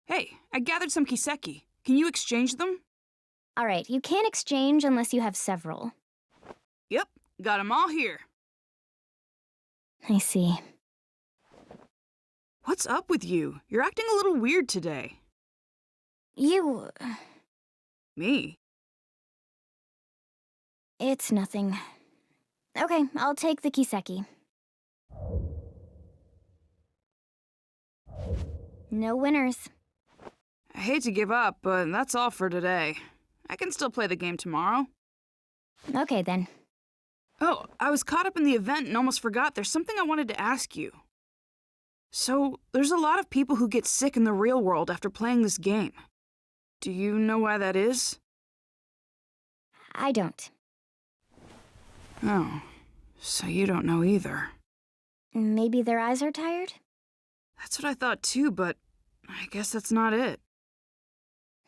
Hey, I gathered some kiseki. Can you exchange them? Alright, you can't exchange unless you have several. Yep, got 'em all here. I see. What's up with you? You're acting a little weird today. You... Me? It's nothing. Okay, I'll take the kiseki. No winners. I hate to give up, but that's all for today. I can still play the game tomorrow. Okay, then. Oh, I was caught up in the event and almost forgot there's something I wanted to ask you. So, there's a lot of people who get sick in the real world after playing this game. Do you know why that is? I don't. Oh, so you don't know either. Maybe their eyes are tired? That's what I thought too, but I guess that's not it.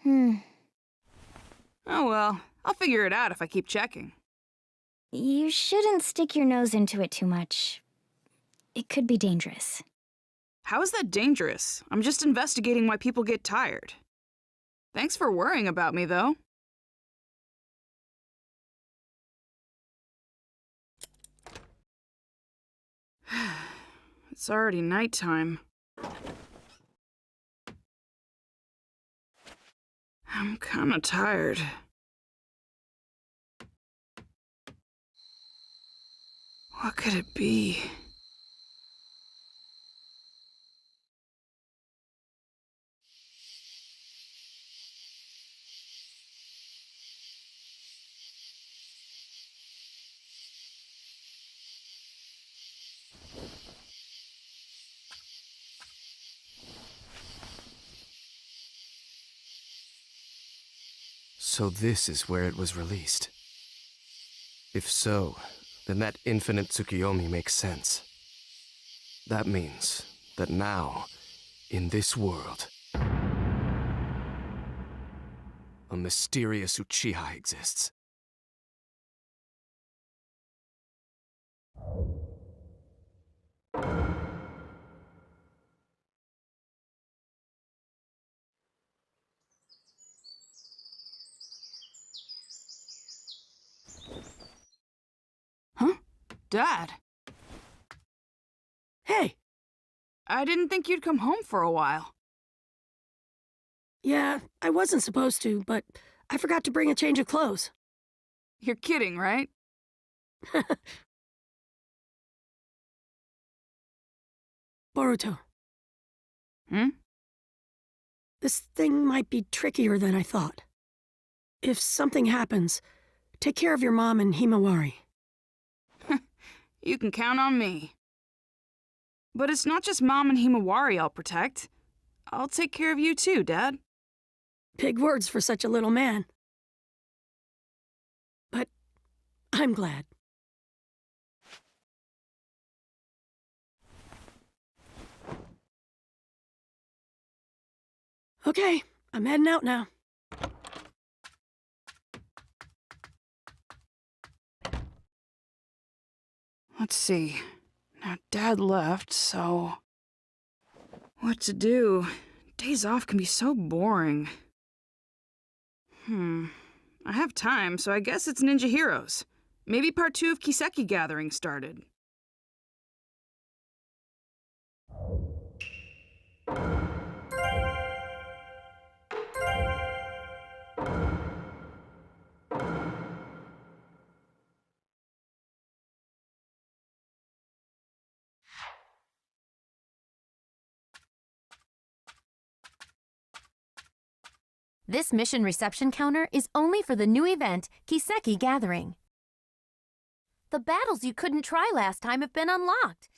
Oh well, I'll figure it out if I keep checking. You shouldn't stick your nose into it too much. It could be dangerous. How is that dangerous? I'm just investigating why people get tired. Thanks for worrying about me, though. It's already nighttime. I'm kinda tired. What could it be? So this is where it was released. If so, then that infinite Tsukiyomi makes sense. That means that now, in this world, a mysterious Uchiha exists. Huh? Dad? Hey! I didn't think you'd come home for a while. Yeah, I wasn't supposed to, but I forgot to bring a change of clothes. You're kidding, right? Boruto, Hmm? this thing might be trickier than I thought. If something happens, take care of your mom and Himawari. You can count on me. But it's not just Mom and Himawari I'll protect. I'll take care of you too, Dad. Big words for such a little man. But I'm glad. Okay, I'm heading out now. Let's see. Now, Dad left, so... What to do? Days off can be so boring. I have time, so I guess it's Ninja Heroes. Maybe part 2 of Kiseki Gathering started. This mission reception counter is only for the new event, Kiseki Gathering. The battles you couldn't try last time have been unlocked.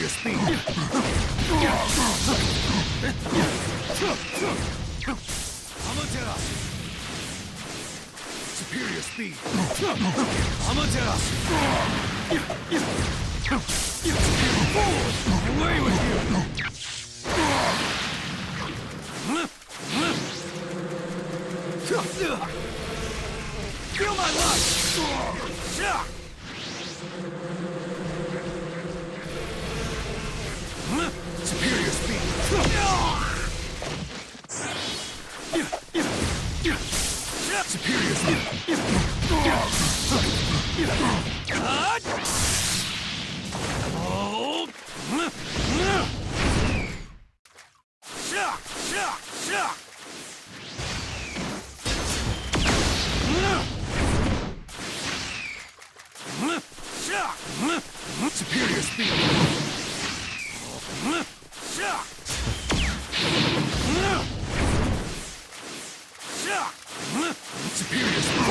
Superior speed. Amaterasu. Superior speed. Amaterasu. Away with you. Feel my life. Superior speed. Superior speed. Superior speed. Superior speed.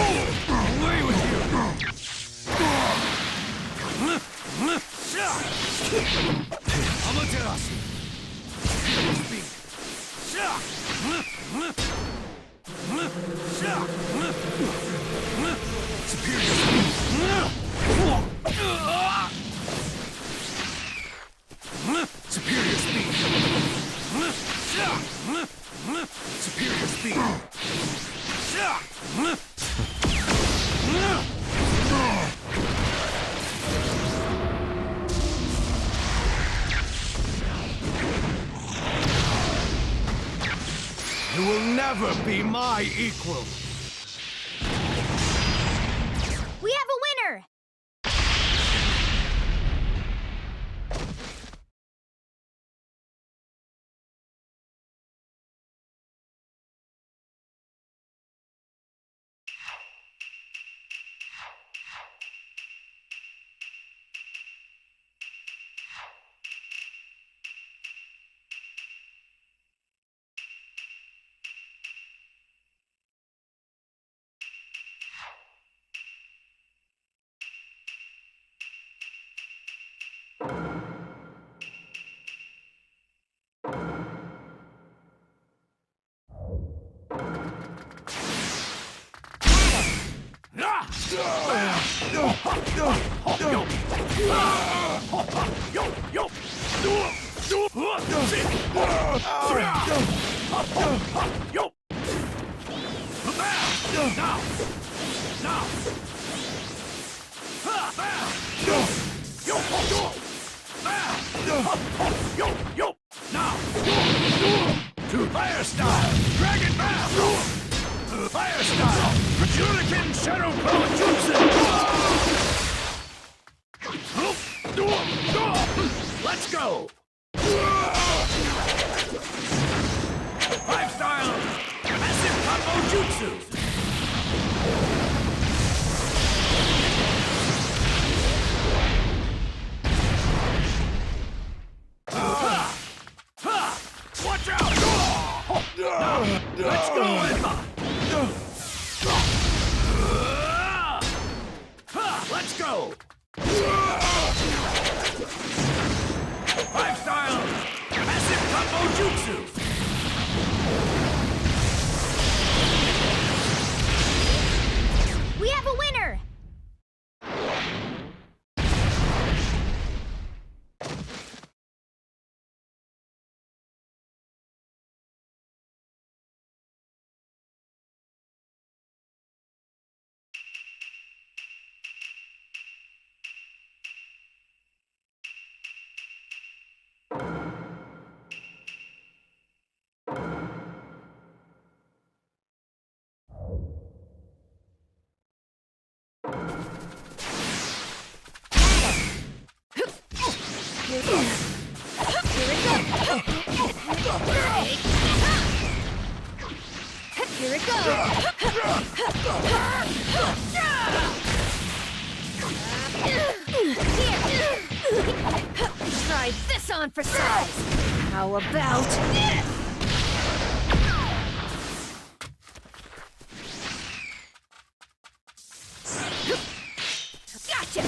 Away with you. Amaterasu. Superior speed. Superior speed. Superior speed. Superior speed. You will never be my equal. We have a winner! Fire style! Dragon Bath! Fire style! Shuriken Shadow Power Jutsu! Let's go! 5-style! Massive Combo Jutsu! Watch out! Now, let's go, Emma! Let's go! 5-style! Massive Combo Jutsu! We have a winner! Here it goes! Try this on for size! How about this? Gotcha!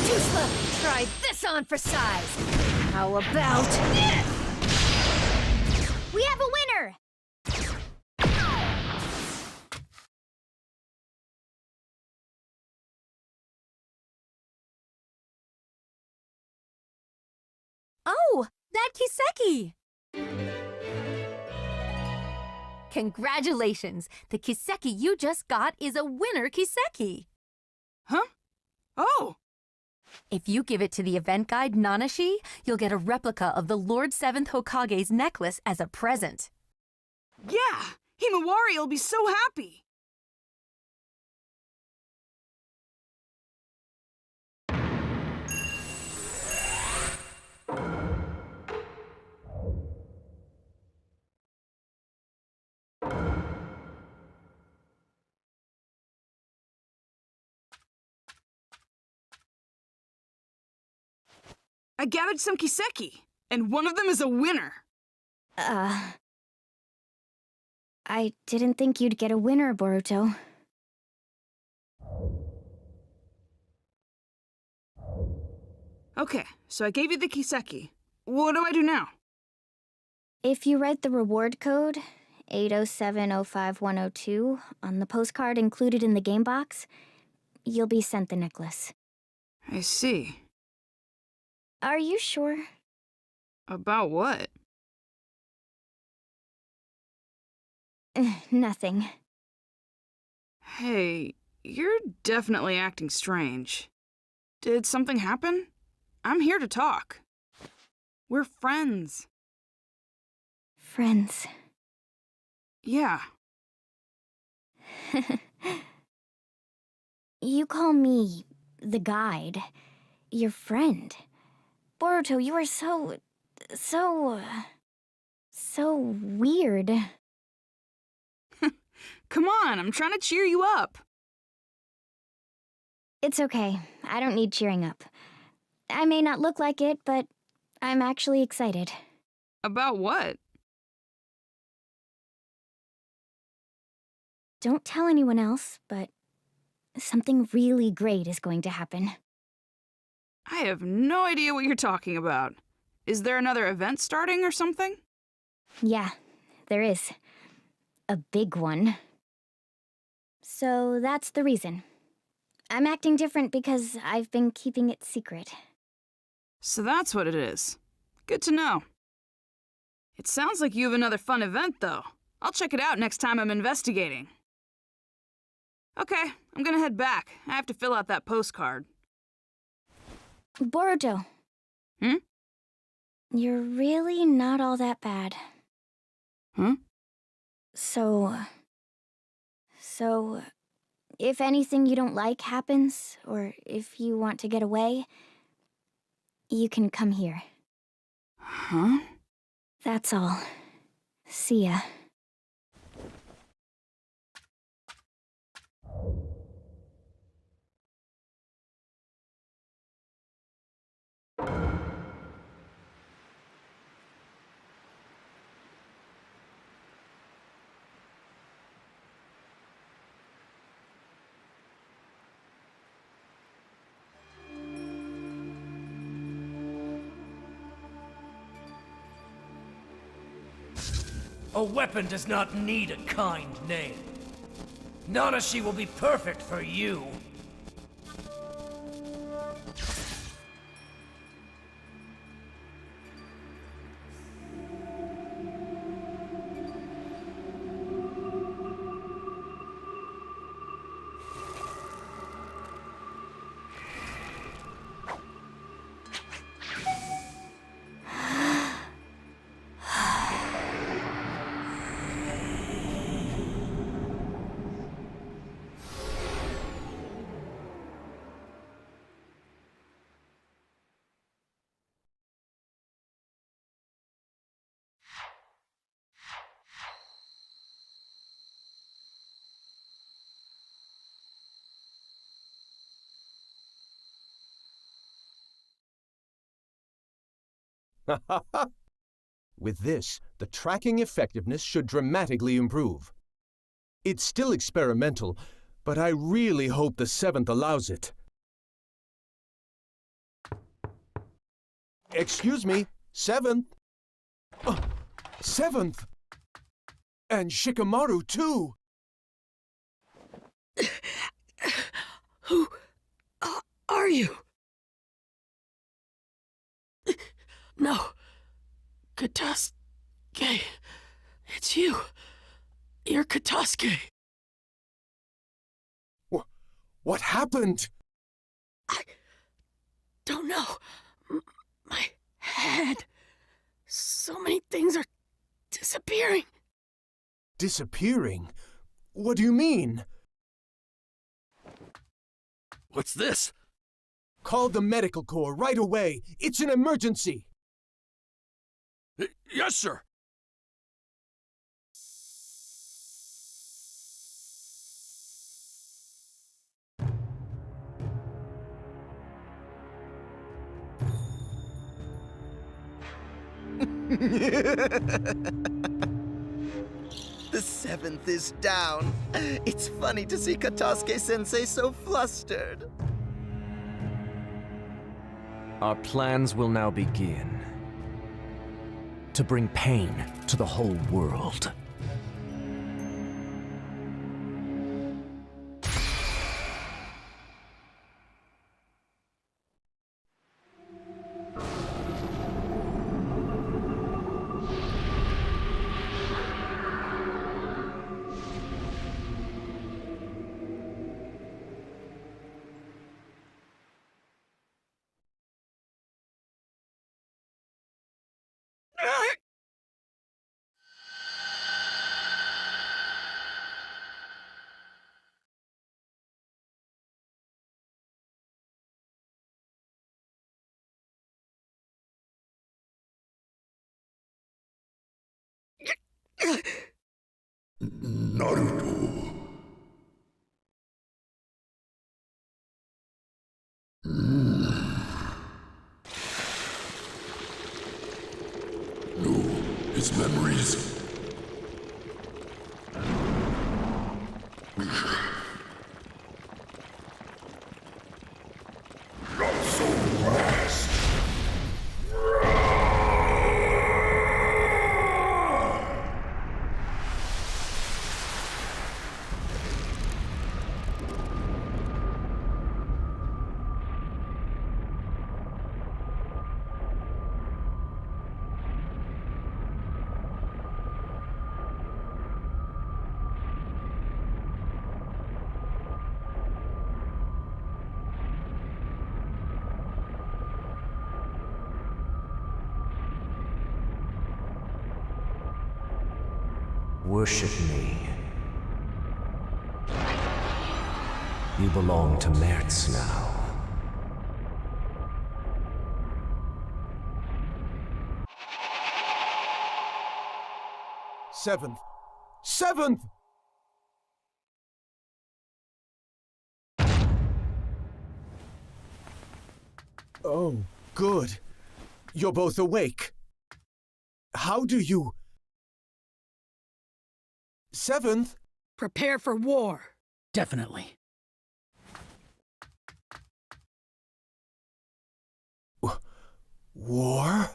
Too slow! Try this this on for size. How about... We have a winner! Oh, that Kiseki! Congratulations! The Kiseki you just got is a winner Kiseki! Huh? Oh! If you give it to the event guide Nanashi, you'll get a replica of the Lord 7th Hokage's necklace as a present. Yeah! Himawari will be so happy! I gathered some Kiseki, and one of them is a winner. I didn't think you'd get a winner, Boruto. Okay, so I gave you the Kiseki. What do I do now? If you write the reward code, 807051002, on the postcard included in the game box, you'll be sent the necklace. I see. Are you sure? About what? Nothing. Hey, you're definitely acting strange. Did something happen? I'm here to talk. We're friends. Friends. Yeah. You call me the guide, your friend. Boruto, you are so weird. Come on, I'm trying to cheer you up. It's okay. I don't need cheering up. I may not look like it, but I'm actually excited. About what? Don't tell anyone else, but something really great is going to happen. I have no idea what you're talking about. Is there another event starting or something? Yeah, there is. A big one. So that's the reason. I'm acting different because I've been keeping it secret. So that's what it is. Good to know. It sounds like you have another fun event, though. I'll check it out next time I'm investigating. Okay, I'm gonna head back. I have to fill out that postcard. Boruto. Hmm? You're really not all that bad. Huh? So, if anything you don't like happens, or if you want to get away, you can come here. Huh? That's all. See ya. A weapon does not need a kind name. Nanashi will be perfect for you. With this, the tracking effectiveness should dramatically improve. It's still experimental, but I really hope the 7th allows it. Excuse me, 7th. 7th! And Shikamaru, too! Who are you? No. Katasuke. It's you. You're Katasuke. What happened? I don't know. My head. So many things are disappearing. Disappearing? What do you mean? What's this? Call the medical corps right away. It's an emergency. Yes, sir. The 7th is down. It's funny to see Katasuke-sensei so flustered. Our plans will now begin. To bring pain to the whole world. Naruto. No, his memories. Not so fast. Worship me. You belong to Mertz now. Seventh! 7th! Oh, good. You're both awake. How do you... 7th? Prepare for war. Definitely. War?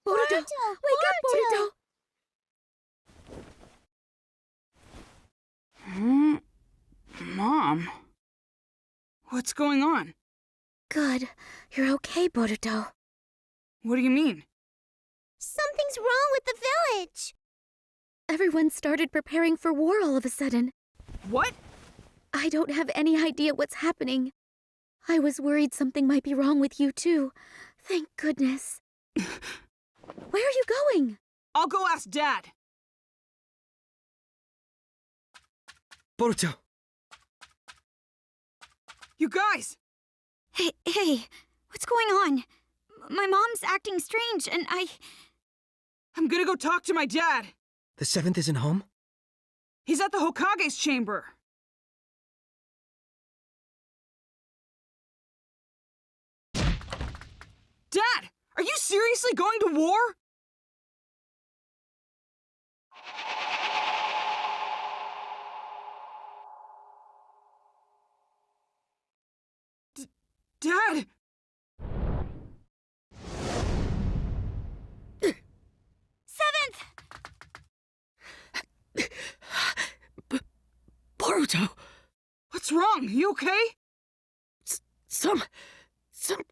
Boruto! Wake up, Boruto! Mom? What's going on? Good. You're okay, Boruto. What do you mean? Something's wrong with the village. Everyone started preparing for war all of a sudden. What? I don't have any idea what's happening. I was worried something might be wrong with you, too. Thank goodness. Where are you going? I'll go ask Dad. Boruto. You guys! Hey, what's going on? My mom's acting strange, and I'm gonna go talk to my dad. The 7th isn't home? He's at the Hokage's chamber. Dad! Are you seriously going to war? Dad! Seventh! Boruto, What's wrong? You okay? some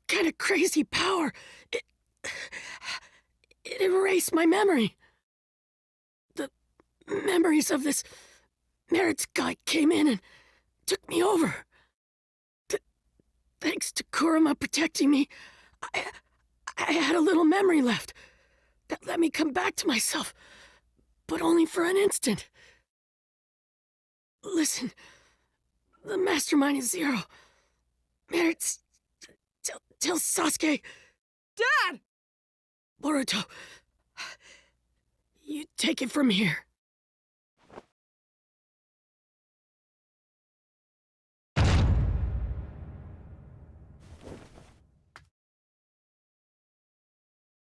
kind of crazy power. It erased my memory. The memories of this Merit's guy came in and took me over. Thanks to Kurama protecting me, I had a little memory left that let me come back to myself, but only for an instant. Listen, the mastermind is Zero. Merit's... Tell Sasuke... Dad! Boruto, you take it from here.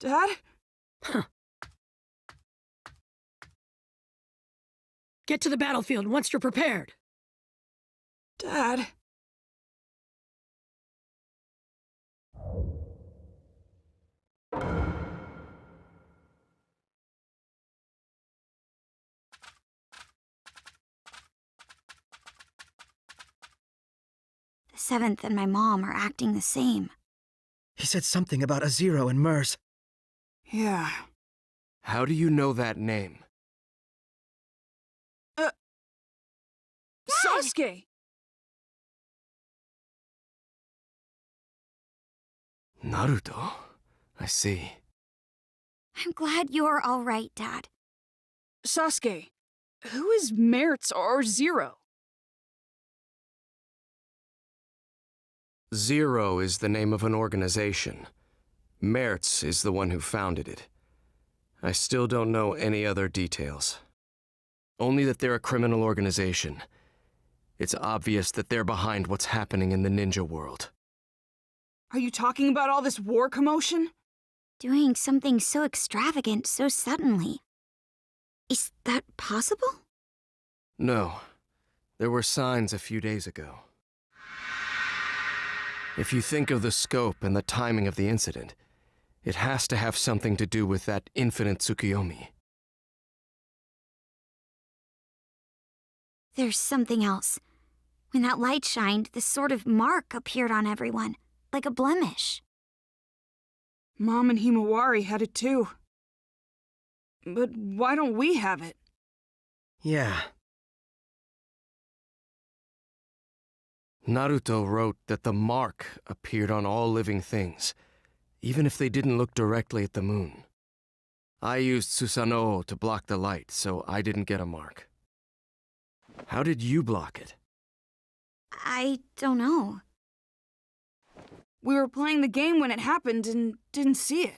Dad? Huh. Get to the battlefield once you're prepared. Dad? The Seventh and my mom are acting the same. He said something about a Zero and Mers. Yeah. How do you know that name? Sasuke! Naruto? I see. I'm glad you're all right, Dad. Sasuke, who is Merit's or Zero? Zero is the name of an organization. Mertz is the one who founded it. I still don't know any other details. Only that they're a criminal organization. It's obvious that they're behind what's happening in the ninja world. Are you talking about all this war commotion? Doing something so extravagant so suddenly. Is that possible? No. There were signs a few days ago. If you think of the scope and the timing of the incident, it has to have something to do with that infinite Tsukiyomi. There's something else. When that light shined, this sort of mark appeared on everyone, like a blemish. Mom and Himawari had it too. But why don't we have it? Yeah. Naruto wrote that the mark appeared on all living things, even if they didn't look directly at the moon. I used Susanoo to block the light, so I didn't get a mark. How did you block it? I don't know. We were playing the game when it happened and didn't see it.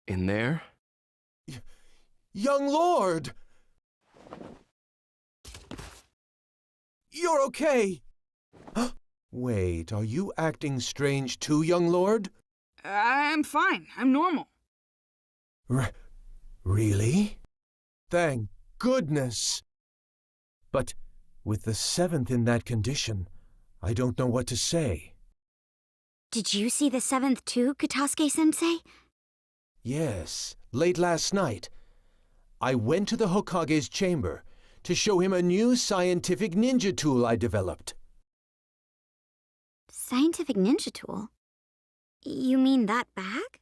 In there? Young Lord! You're okay! Wait, are you acting strange too, young Lord? I'm fine. I'm normal. Really? Thank goodness! But with the Seventh in that condition, I don't know what to say. Did you see the Seventh too, Katasuke-sensei? Yes, late last night. I went to the Hokage's chamber to show him a new scientific ninja tool I developed. Scientific ninja tool? You mean that bag?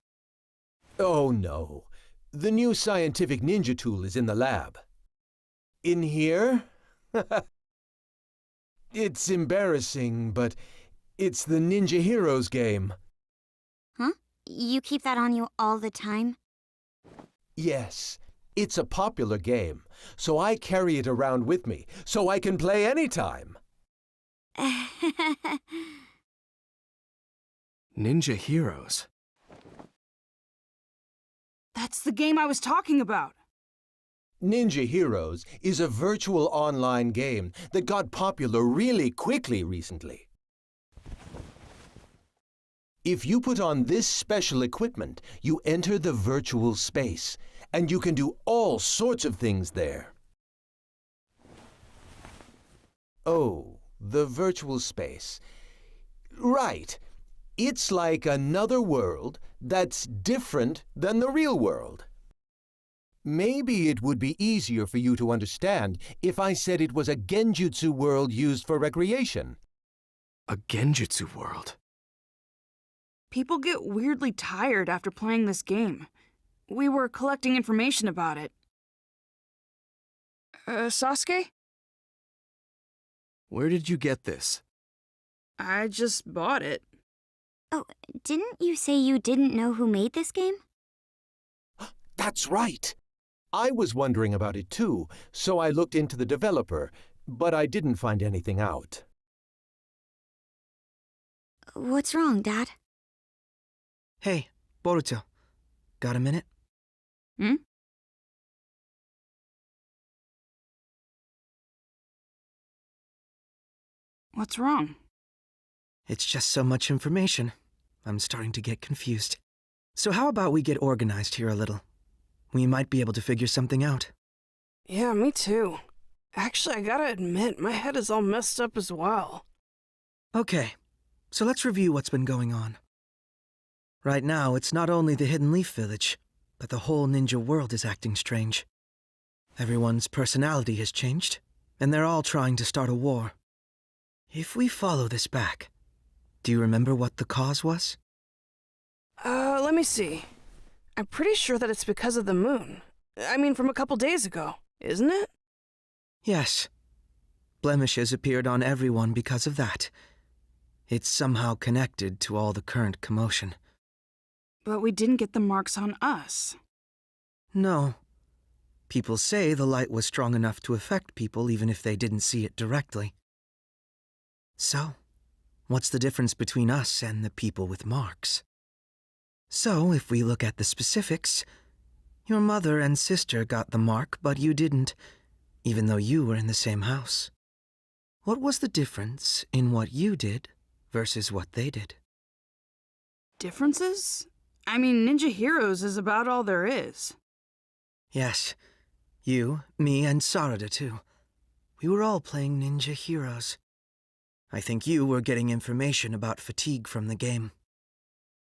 Oh no, the new scientific ninja tool is in the lab. In here? It's embarrassing, but it's the Ninja Heroes game. Huh? You keep that on you all the time? Yes, it's a popular game, so I carry it around with me, so I can play anytime. Ninja Heroes? That's the game I was talking about. Ninja Heroes is a virtual online game that got popular really quickly recently. If you put on this special equipment, you enter the virtual space, and you can do all sorts of things there. Oh, the virtual space. Right. It's like another world that's different than the real world. Maybe it would be easier for you to understand if I said it was a genjutsu world used for recreation. A genjutsu world? People get weirdly tired after playing this game. We were collecting information about it. Sasuke? Where did you get this? I just bought it. Oh, didn't you say you didn't know who made this game? That's right. I was wondering about it too, so I looked into the developer, but I didn't find anything out. What's wrong, Dad? Hey, Boruto. Got a minute? Hmm? What's wrong? It's just so much information. I'm starting to get confused. So how about we get organized here a little? We might be able to figure something out. Yeah, me too. Actually, I gotta admit, my head is all messed up as well. Okay, so let's review what's been going on. Right now, it's not only the Hidden Leaf Village, but the whole ninja world is acting strange. Everyone's personality has changed, and they're all trying to start a war. If we follow this back, do you remember what the cause was? Let me see. I'm pretty sure that it's because of the moon. I mean, from a couple days ago, isn't it? Yes. Blemishes appeared on everyone because of that. It's somehow connected to all the current commotion. But we didn't get the marks on us. No. People say the light was strong enough to affect people even if they didn't see it directly. So, what's the difference between us and the people with marks? So, if we look at the specifics, your mother and sister got the mark, but you didn't, even though you were in the same house. What was the difference in what you did versus what they did? Differences? I mean, Ninja Heroes is about all there is. Yes. You, me, and Sarada, too. We were all playing Ninja Heroes. I think you were getting information about fatigue from the game.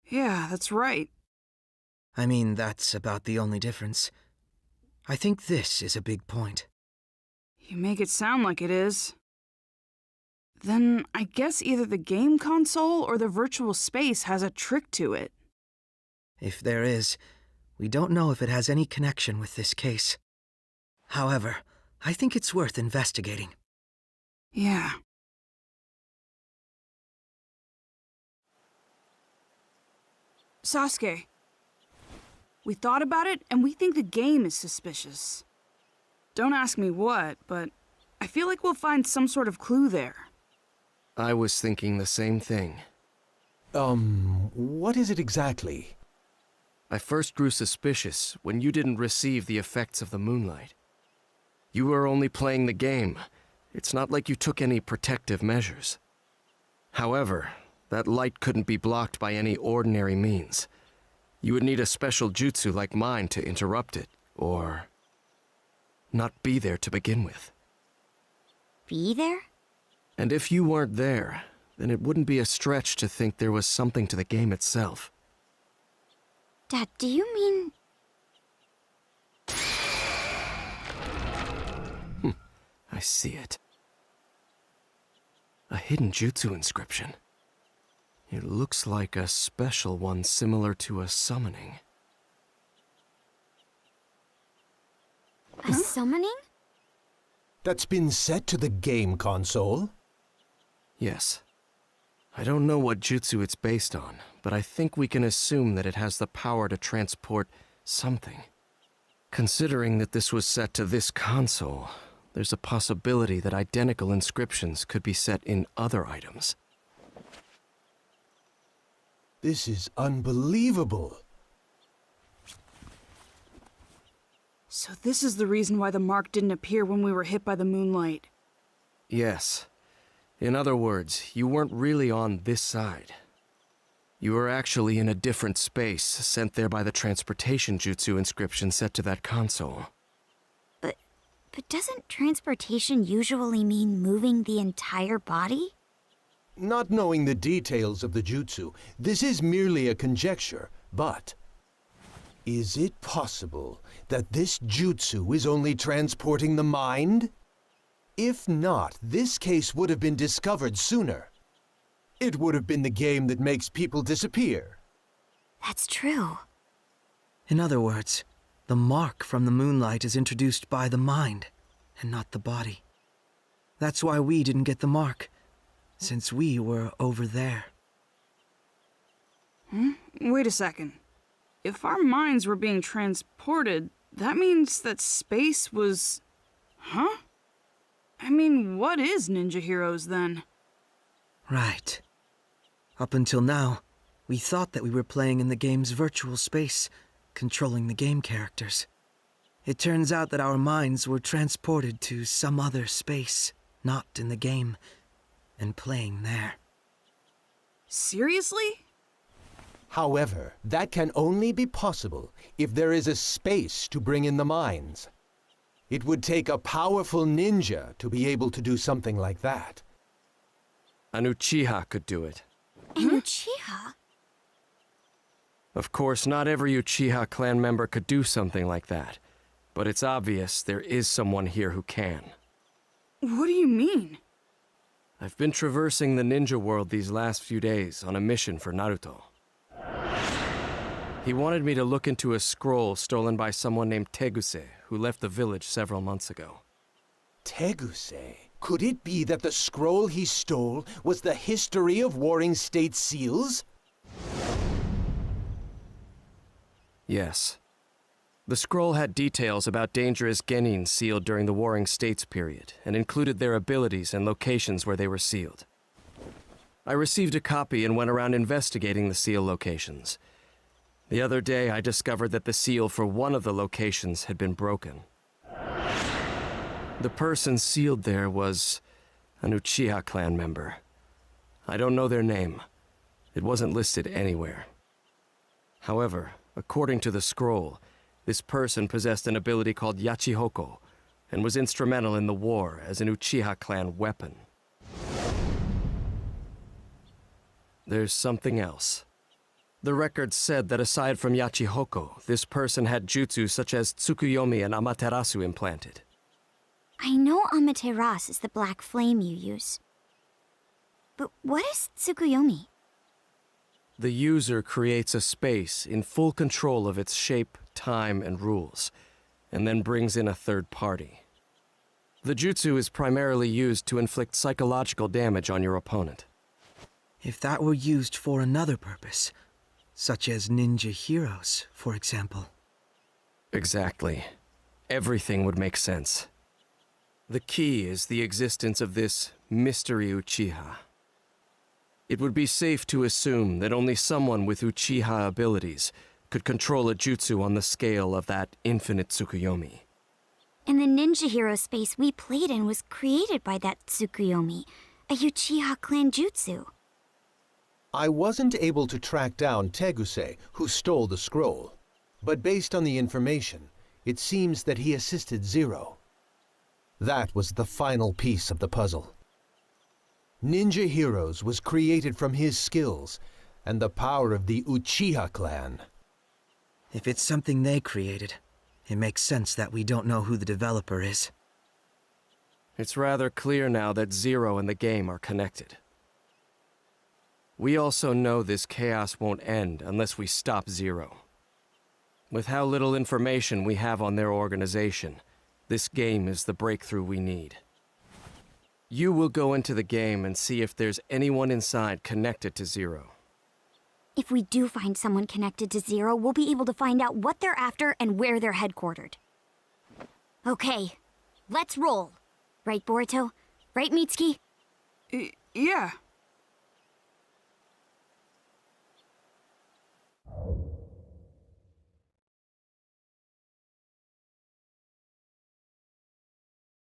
Yeah, that's right. I mean, that's about the only difference. I think this is a big point. You make it sound like it is. Then I guess either the game console or the virtual space has a trick to it. If there is, we don't know if it has any connection with this case. However, I think it's worth investigating. Yeah. Sasuke, we thought about it and we think the game is suspicious. Don't ask me what, but I feel like we'll find some sort of clue there. I was thinking the same thing. What is it exactly? I first grew suspicious when you didn't receive the effects of the moonlight. You were only playing the game. It's not like you took any protective measures. However, that light couldn't be blocked by any ordinary means. You would need a special jutsu like mine to interrupt it, or not be there to begin with. Be there? And if you weren't there, then it wouldn't be a stretch to think there was something to the game itself. Dad, do you mean... I see it. A hidden jutsu inscription. It looks like a special one similar to a summoning. A summoning? That's been set to the game console? Yes. I don't know what jutsu it's based on, but I think we can assume that it has the power to transport something. Considering that this was set to this console, there's a possibility that identical inscriptions could be set in other items. This is unbelievable. So this is the reason why the mark didn't appear when we were hit by the moonlight. Yes. In other words, you weren't really on this side. You were actually in a different space, sent there by the transportation jutsu inscription set to that console. But doesn't transportation usually mean moving the entire body? Not knowing the details of the jutsu, this is merely a conjecture, but is it possible that this jutsu is only transporting the mind? If not, this case would have been discovered sooner. It would have been the game that makes people disappear. That's true. In other words, the mark from the moonlight is introduced by the mind, and not the body. That's why we didn't get the mark, since we were over there. Wait a second. If our minds were being transported, that means that space was... Huh? I mean, what is Ninja Heroes then? Right. Up until now, we thought that we were playing in the game's virtual space, controlling the game characters. It turns out that our minds were transported to some other space, not in the game, and playing there. Seriously? However, that can only be possible if there is a space to bring in the minds. It would take a powerful ninja to be able to do something like that. An Uchiha could do it. An Uchiha? Of course, not every Uchiha clan member could do something like that, but it's obvious there is someone here who can. What do you mean? I've been traversing the ninja world these last few days on a mission for Naruto. He wanted me to look into a scroll stolen by someone named Teguse, who left the village several months ago. Teguse? Could it be that the scroll he stole was the history of warring state seals? Yes. The scroll had details about dangerous genin sealed during the Warring States period, and included their abilities and locations where they were sealed. I received a copy and went around investigating the seal locations. The other day, I discovered that the seal for one of the locations had been broken. The person sealed there was an Uchiha clan member. I don't know their name. It wasn't listed anywhere. However, according to the scroll, this person possessed an ability called Yachihoko, and was instrumental in the war as an Uchiha clan weapon. There's something else. The record said that aside from Yachihoko, this person had jutsu such as Tsukuyomi and Amaterasu implanted. I know Amaterasu is the black flame you use. But what is Tsukuyomi? The user creates a space in full control of its shape, time, and rules, and then brings in a third party. The jutsu is primarily used to inflict psychological damage on your opponent. If that were used for another purpose, such as ninja heroes, for example. Exactly. Everything would make sense. The key is the existence of this mystery Uchiha. It would be safe to assume that only someone with Uchiha abilities could control a jutsu on the scale of that infinite Tsukuyomi. And the ninja hero space we played in was created by that Tsukuyomi, a Uchiha clan jutsu. I wasn't able to track down Teguse, who stole the scroll. But based on the information, it seems that he assisted Zero. That was the final piece of the puzzle. Ninja Heroes was created from his skills and the power of the Uchiha clan. If it's something they created, it makes sense that we don't know who the developer is. It's rather clear now that Zero and the game are connected. We also know this chaos won't end unless we stop Zero. With how little information we have on their organization, this game is the breakthrough we need. You will go into the game and see if there's anyone inside connected to Zero. If we do find someone connected to Zero, we'll be able to find out what they're after and where they're headquartered. Okay, let's roll. Right, Boruto? Right, Mitsuki? Yeah.